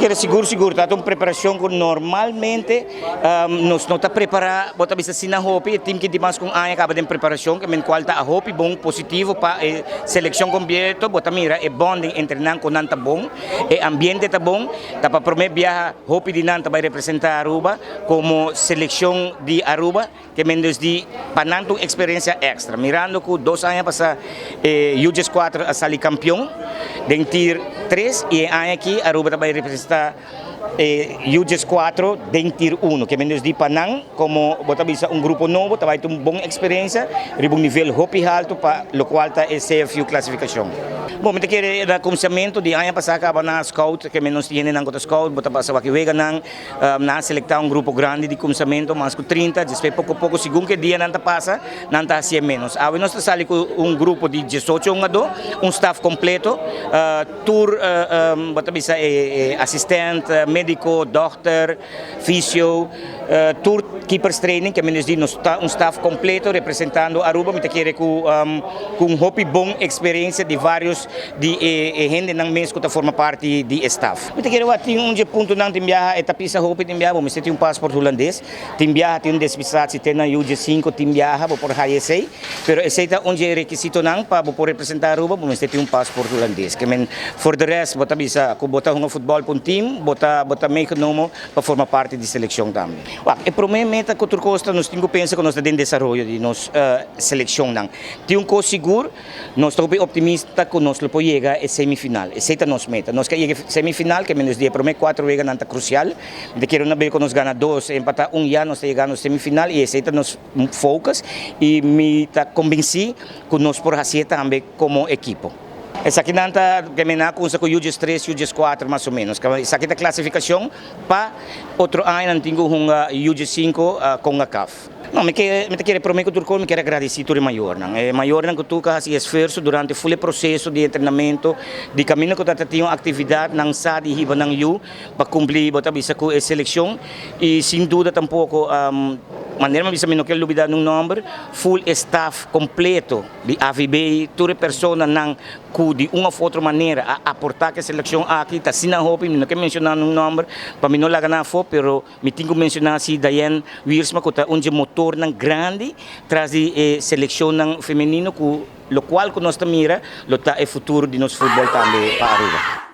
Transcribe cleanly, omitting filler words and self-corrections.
Quero seguro, tá uma preparação que normalmente nós não está preparado, bota bisa sina hopi, tim que demais com a acaba de preparação, que men qual tá a hopi bom positivo para seleção completa, bota mira é bonding entre nan com nanta bom, é ambiente tá bom, tá para prometer viajar hopi de nanta vai representar Aruba como seleção de Aruba, que men desde pananto experiência extra, mirando que 2 anos passa UGS 4 a sair campeão, dentir 3 e aqui Aruba vai representar UGS 4 dentir 1, que menos di Panang, como bota bisa grupo novo, vai ter uma boa experiência, um nível hopi alto para o qual está a CFU classificação. Bom, me quer da começamento de ano passado acaba na scout, que menos tinha na conta scout, bota passa aqui vega na selectar grupo grande de começamento, mas com 30, depois pouco segundo que dia não passa, não está assim menos. A nós está com grupo de 18 staff completo, tour bota bisa assistente, médico, doctor, fisio, tour keepers training, que menos di staff completo representando Aruba, me quer com hopi bom experiência de vários de gente não mês que forma parte de staff. Me quer tem ponto não tem viaja etapisa hopi tem viaja, mas tem passaporte holandês, tem viaja tem despesado se tem na UG5 tem viaja por HSA, pero esse é onde requisito não para por representar Aruba, mas tem passaporte holandês. Que men for the rest bota bisa ko bota um futebol para team, bota meio para formar parte de seleção também. E para mim meta que outra coisa nós temos que pensar que nós estamos em desenvolvimento de nossa seleção não. Tem coisa seguro, nós estamos optimistas que nós podemos chegar a semifinal. Essa é a nossa meta. Nós queremos chegar a semifinal, que menos dia para mim 4 vezes não é crucial. De quero na ver que nós ganhamos 2, empatar já nós chegamos a semifinal e essa é a nossa focus e me está convencido que nós podemos fazer também como equipo. Essa aqui não está com o UGS 3, UGS 4 mais ou menos. Essa aqui é a classificação para outro ano não tenho UGS 5 com a CAF. Não, me quer prometer que o me quer agradecer ao maior, não. É maior não que tu faz esforço durante o processo de treinamento, de caminho que tu tem atividade não sabe de riba não eu para cumprir bota bisa com a seleção e sem dúvida tampouco maneira mas não quero duvidar num número full staff completo de AVB toda pessoa não que de uma ou outra maneira a aportar que a seleção aqui está sem a roupa não quero mencionar num número para mim não lá ganhar fo pero me tenho que mencionar se Diane Wiersma que está onde motor não grande traz de seleção não feminino que o qual que nós mira lo tá é futuro de nosso futebol também para Aruba.